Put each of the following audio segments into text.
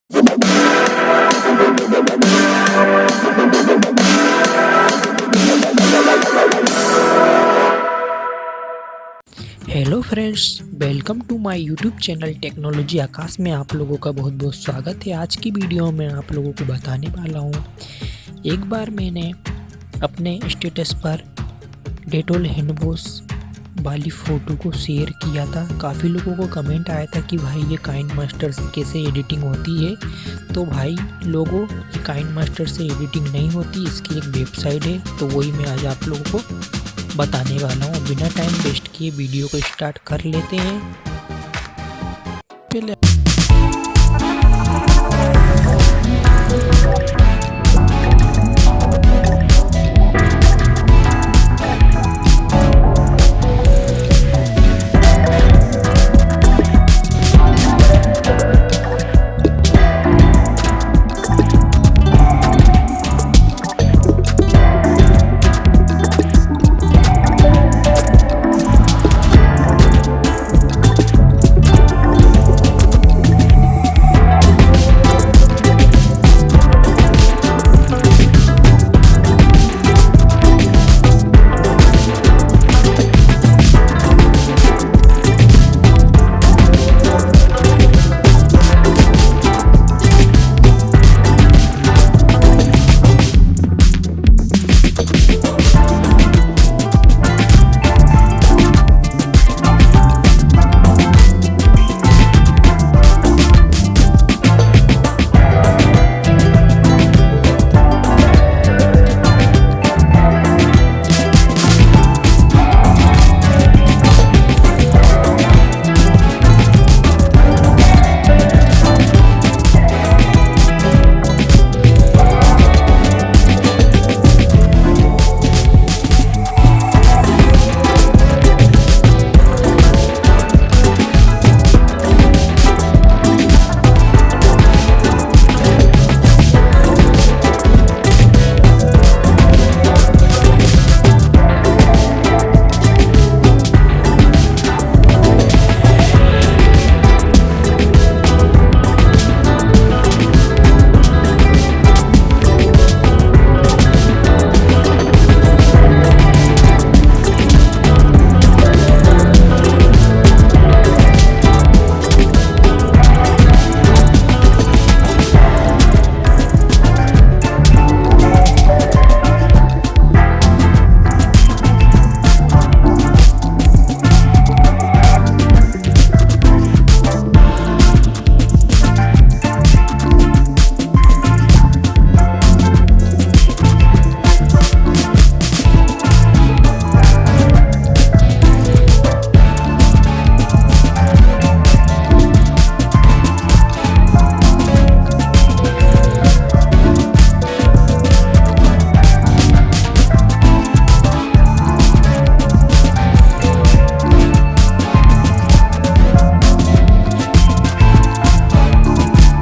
Hello friends, welcome to my YouTube channel technology Akash में आप लोगों का बहुत बहुत स्वागत है। आज की वीडियो में आप लोगों को बताने वाला हूँ, एक बार मैंने अपने स्टेटस पर डेटोल हैंड वॉश वाली फ़ोटो को शेयर किया था। काफ़ी लोगों को कमेंट आया था कि भाई ये काइंड मास्टर से कैसे एडिटिंग होती है। तो भाई लोगों, ये काइंड मास्टर से एडिटिंग नहीं होती, इसकी एक वेबसाइट है, तो वही मैं आज आप लोगों को बताने वाला हूँ। बिना टाइम वेस्ट किए वीडियो को स्टार्ट कर लेते हैं। पहले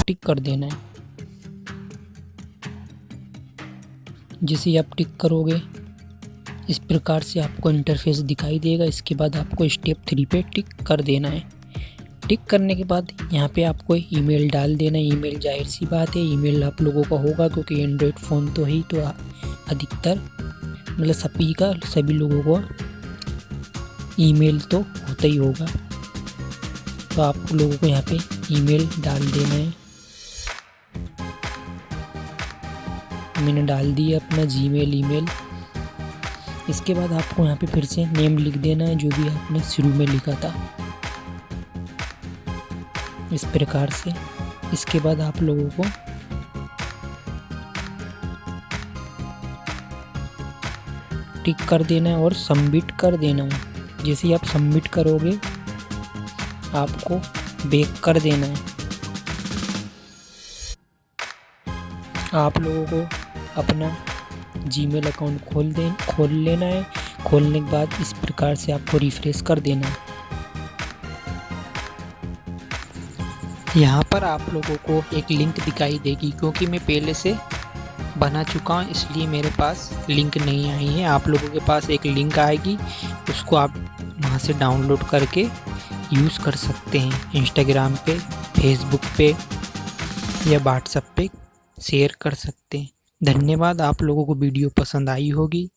टिक कर देना है। जैसे आप टिक करोगे इस प्रकार से आपको इंटरफेस दिखाई देगा। इसके बाद आपको स्टेप 3 पे टिक कर देना है। टिक करने के बाद यहाँ पे आपको ईमेल डाल देना है। ईमेल जाहिर सी बात है, ईमेल आप लोगों का होगा, क्योंकि एंड्रॉयड फ़ोन तो ही तो अधिकतर मतलब सभी लोगों को ईमेल तो होता ही होगा। तो आप लोगों को यहाँ पे ईमेल डाल देना है। मैंने डाल दिया अपना जीमेल ईमेल। इसके बाद आपको यहाँ पे फिर से नेम लिख देना है, जो भी आपने शुरू में लिखा था, इस प्रकार से। इसके बाद आप लोगों को टिक कर देना है और सबमिट कर देना है। जैसे ही आप सबमिट करोगे आपको बैक कर देना है। आप लोगों को अपना जीमेल अकाउंट खोल लेना है। खोलने के बाद इस प्रकार से आपको रिफ्रेश कर देना है। यहाँ पर आप लोगों को एक लिंक दिखाई देगी, क्योंकि मैं पहले से बना चुका हूँ इसलिए मेरे पास लिंक नहीं आई है। आप लोगों के पास एक लिंक आएगी, उसको आप वहाँ से डाउनलोड करके यूज़ कर सकते हैं। इंस्टाग्राम पे, फेसबुक पे या व्हाट्सएप पे शेयर कर सकते हैं। धन्यवाद। आप लोगों को वीडियो पसंद आई होगी।